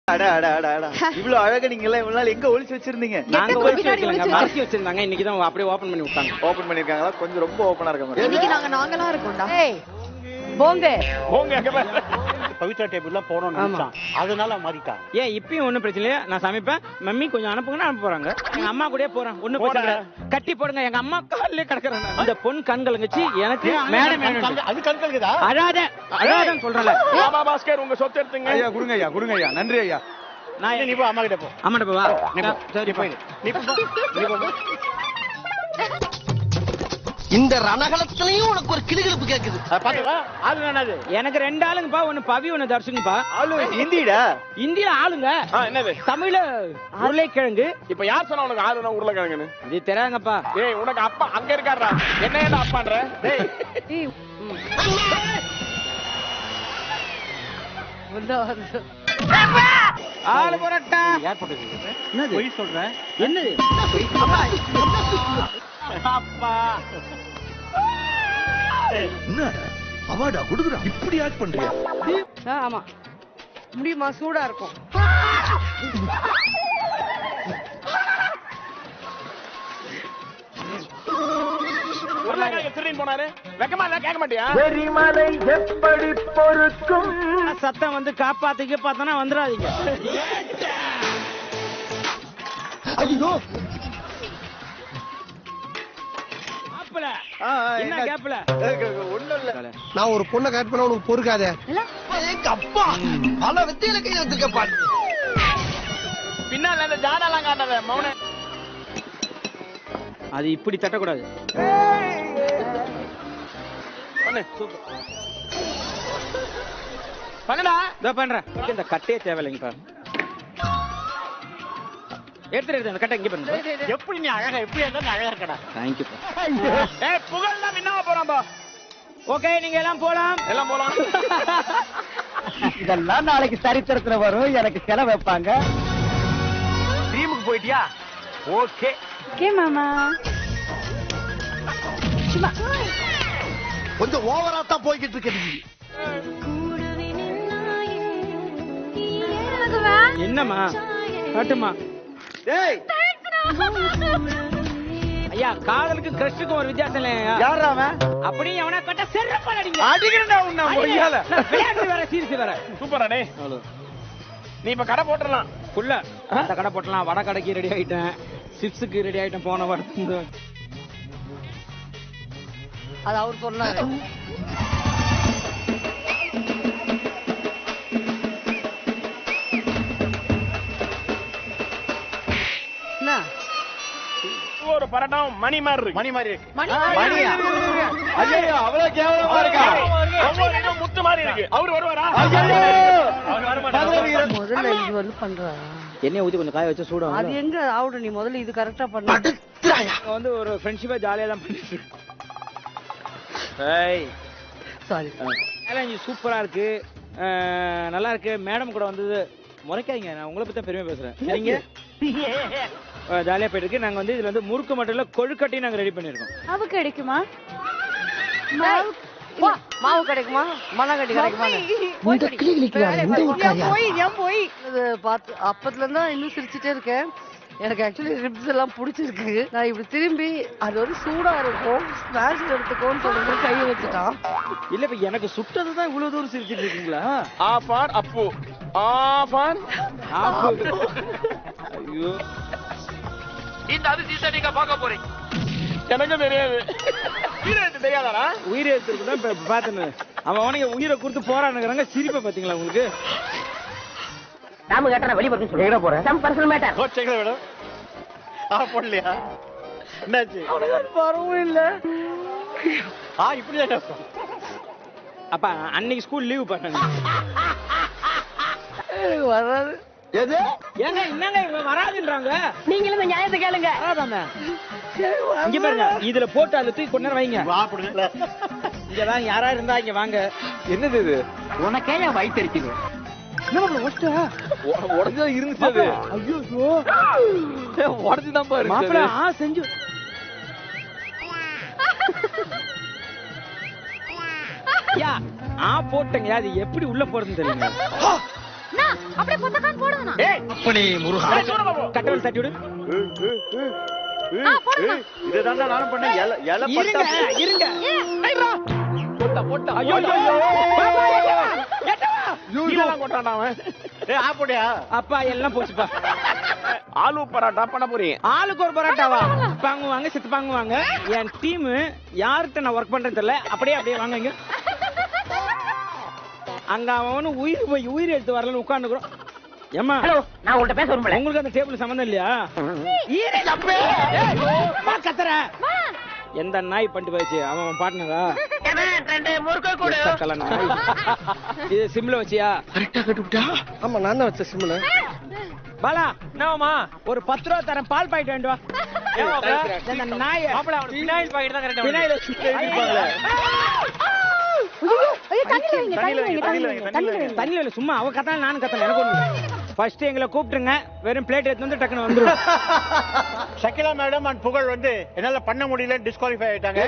இவ்வளவு அழகா நீங்க எல்லாம் இவ்வளவு நாள் எங்க ஒளிச்சு வச்சிருந்தீங்க? நாங்க ஒளிச்சு வைக்கலங்க, மறைச்சு வச்சிருந்தாங்க. இன்னைக்கு தான் அப்படியே ஓபன் பண்ணி விட்டாங்க. ஓபன் பண்ணிருக்காங்களா? கொஞ்சம் ரொம்ப ஓபனா இருக்க மாதிரி. இன்னைக்கு நாங்களா இருக்கோம்டா. போங்க பவித்ரா டேபிள்ல போறோம்னு நினைச்சான், அதனால மாறிட்டான். ஏன் இப்பயும் ஒண்ணும் பிரச்சனை இல்லையா? நான் சமைப்பேன், மம்மி கொஞ்சம் அனுப்புங்கன்னா அனுப்ப போறாங்க. எங்க அம்மா கூடயே போறேன், ஒண்ணும் பிரச்சனை இல்ல. கட்டி போடுங்க, எங்க அம்மா காலிலே கிடக்குறேன். அந்த பொன் கண்கலங்கச்சி எனக்கு மேடம் வேணும். அது கண்களுக்குதா? அழாதன்னு சொல்றேன்ல. ஆமா பாஸ்கர், உங்க சொத்து எடுத்துங்க. ஐயா கொடுங்க ஐயா, கொடுங்க ஐயா, நன்றி ஐயா. நான் நீ போ, அம்மா கிட்ட போ. அம்மாட்ட போவா? சரி போய் நீ போ. இந்த ரணகலத்திலையும் உனக்கு ஒரு கிளுகிழப்பு கேக்குது. பாத்தீங்களா? ஆளு வேணாது. எனக்கு 2 ஆளுங்கப்பா, ஒன்னு பவி ஒன்னு தர்ஷனுப்பா. ஆளு ஹிந்திடா? இந்தியில ஆளுங்க, என்னது தமிழ்ல உருளைக்கிழங்கு. இப்ப யார் சொன்னா உனக்கு ஆளுனா உருளைக்கிழங்குன்னு? இது தெரியாங்கப்பா. ஏய், உனக்கு அப்பா அங்க இருக்காரா? என்ன ஏன்டா அப்பான்ற? டேய் ஆளு புரட்டா. யார் போட்டது? என்னது பொய் சொல்றேன். என்னது? அப்பா என்ன அவார்டா கொடுக்குறா, இப்படி ஆக்ட் பண்றியா? ஆமா முடியுமா? சூடா இருக்கும். உருளைக்கிழங்கு திருடின்னு போனாரு, வெக்கமா இல்ல? கேட்க மாட்டியா? எரிமலை எப்படி பொறுக்கும்? சத்தம் வந்து காப்பாத்திக்க பார்த்தனா வந்துடாதீங்க. ஐயோ கேப்ல என்ன கேப்ல? ஒண்ணும் இல்ல. நான் ஒரு பொண்ணை கட் பண்ண உனக்கு பொறுக்காதே. அப்பா பல வித்தையில கையில வச்சிருக்கப்பா. பின்னால இந்த ஜாடெல்லாம் காட்டாத மௌன. அது இப்படி தட்டக்கூடாது. பண்ணு, சூப்பர் பண்ணுடா. இதோ பண்றேன். இந்த கட்டையே தேவையில்லைங்கப்பா. எடுத்துட்டு அந்த கட்டை இங்க பண்ணுங்க. எப்படி நீ அழகா, எப்படி இருந்தாலும் அழகா இருக்கடா. தேங்க்யூப்பா. ஏய், புகழ் தான் வின்னாவ போறான் பா. ஓகே, நீங்க எல்லாம் போலாம். எல்லாம் போலாம். இதெல்லாம் நாளைக்கு சரித்திரத்துல வரும், எனக்கு செலவு வைப்பாங்க. டீமுக்கு போயிட்டியா? ஓகே ஓகே மாமா. கொஞ்சம் ஓவரா தான் போய்கிட்டு இருக்கு. என்னம்மா காட்டுமா? டேய் ஐயா, காதலுக்கு கிரஷுக்கும் ஒரு வித்தியாசம் இல்லையா? யாரா அவன்? அப்படியே எவனா கட்ட செருப்பால அடிங்க. அடிக்கிறடா உன்னை பொய்யால. விளையாட்டு வேற, சீரிஸ் வேற. சூப்பரா டேய். நீ இப்ப கடை போட்டுறலாம். புள்ள அந்த கடை போட்டலாம். வடை கடைக்கு ரெடி ஆயிட்டேன், சிப்ஸுக்கு ரெடி ஆயிட்டேன். போன வாரத்துல அது அவர் சொன்னாரு. என்ன ஒரு பரட்டம் மணி மாதிரி இருக்கு. மணி மாதிரி இருக்கு. மணியா? ஐயோ, அவ்வளவு கேவலமா இருக்கா? ஒவ்வொரு இதும் முத்து மாதிரி இருக்கு. அவர் வருவாரா? அவர் வர மாட்டாரு. முதல்ல இது வந்து பண்றா. எண்ணெய் ஊத்தி கொஞ்சம் காய வச்சு சூடும். அது எங்க ஆவுட? நீ முதல்ல இது கரெக்டா பண்ணு. வந்து ஒரு ஃப்ரெண்ட்ஷிப்பா ஜாலியா தான் பண்ணிட்டு இருக்கோம். ஏய், சாரி. சேலஞ்ச் சூப்பரா இருக்கு, நல்லா இருக்கு. மேடம் கூட வந்தது முறைக்காதீங்க, நான் உங்களை பத்தி பெருமையா பேசுறேன். நீங்க ஜாலியா போயிட்டு இருக்கு. நாங்க வந்து இதுல வந்து முறுக்கு மட்டும் இல்ல, கொழுக்கட்டையும் நாங்க ரெடி பண்ணிருக்கோம். மாவு கிடைக்குமா? மாவு கிடைக்குமா? மண்ணாங்கட்டி கிடைக்குமா? பார்த்து அப்பத்துல இருந்தா இன்னும் சிரிச்சுட்டே இருக்கேன். எனக்கு ஆக்சுவலி ரிப்ஸ் எல்லாம் பிடிச்சிருக்கு. நான் இப்படி திரும்பி அது வந்து சூடா இருக்கும், ஸ்மாஷ் எடுத்துக்கோன்னு சொல்றது கையை வச்சுட்டான். இல்ல, இப்ப எனக்கு சுட்டதுதான் இவ்வளவு தூரம் சிரிச்சிட்டு இருக்கீங்களா? ஆஃபான் அப்பு ஆஃபான். ஐயோ, இந்த அதிசயத்தை நீங்க பார்க்க போறீங்க. எனக்கு தெரியாது. உயிரெழுத்து தெரியாதாடா? உயிரை எடுத்துருக்குதான் இப்ப பாத்துன்னு அவன் அவனுக்கு உயிரை கொடுத்து போறானுங்கிறாங்க. சிரிப்பை பாத்தீங்களா உங்களுக்கு? நாம கேட்டா வெளிய போறேன்னு சொல்லி போறேன். Some personal matter. கோச்சைகளை விட போடலையா? என்னாச்சு? வரவும் இல்ல. இப்படிதான் அப்ப அன்னைக்கு ஸ்கூல் லீவ் பண்ணாங்க. எனக்கு வராது. எது? ஏங்க என்னங்க இவன் வராதுன்றாங்க? நீங்களும் இந்த நியாயத்தை கேளுங்க. வராதாங்க. இங்க பாருங்க, இதுல போட்டு அதை தூக்கி கொஞ்ச நேரம் வைங்க. இங்க வாங்க, யாரா இருந்தா இங்க வாங்க. என்னது இது? உனக்கே என் வயிற்று இருக்குது. உடஞ்சுதான் இருந்துச்சு அது. ஐயோ, உடஞ்சுதான் பாரு. மாப்பிள்ள செஞ்சு யா போட்டங்க. அது எப்படி உள்ள போறதுன்னு தெரியல. அப்படியே பொத்தக்கான் போடுங்கண்ணா. ஏய் அப்பனே முருகா. ஏய், சூர பாபு. கட்டவன் தட்டி விடு. போடுங்க. இதுதான் நானும் பண்ணேன். இலை இருங்க பட்டா இருங்க. போட்டா போட்டா. ஐயோ கீழலாம் கொட்டான்டா அவன். ஏய் ஆப்படியா அப்பா எல்லாம் போச்சுப்பா. ஆலு பரோட்டா பண்ண போறீங்க. ஆளுக்கு ஒரு பரோட்டாவா? பாங்குவாங்க செத்து பாங்குவாங்க. என் டீம் யார்கிட்ட நான் ஒர்க் பண்றேன்னு தெரியல. அப்படியே வாங்க இங்க. அங்க அவனு உயிர் எடுத்து வரலன்னு உட்காந்துக்கிறோம். ஏம்மா ஹலோ, நான் உங்கள்ட்ட பேச விரும்பல. உங்களுக்கு அந்த டேபிள் சம்மந்தம் இல்லையா? கத்துற எந்த நாய் பண்ணிட்டு போயிடுச்சு? அவன் பாட்டுனதா? ரெண்டு முறுக்கு கொடு. இது சிம்ல வச்சியா? கரெக்டா கட்டுவிட்டா? ஆமா நான் தான் வச்ச சிம்ல. பாலா என்னவாமா? ஒரு 10 ரூபா தரேன், பால் பாக்கெட் வாங்கிட்டு வா. இந்த நாய் மாப்பிள அவனுக்கு பினாயில் பாக்கெட் தான் கரெக்ட்டா. பினாயில் ஐயோ, தண்ணியில வைங்க. தண்ணியில இல்ல, சும்மா அவ கத்தால நானும் கத்தல. எனக்கு ஒண்ணு. ஃபர்ஸ்ட் எங்களை கூப்பிட்டுருங்க, வெறும் பிளேட் எடுத்து வந்து டக்குன்னு வந்துரும். ஷக்கிலா மேடம் அண்ட் புகழ் வந்து என்னால பண்ண முடியல டிஸ்குவாலிஃபை ஆயிட்டாங்க.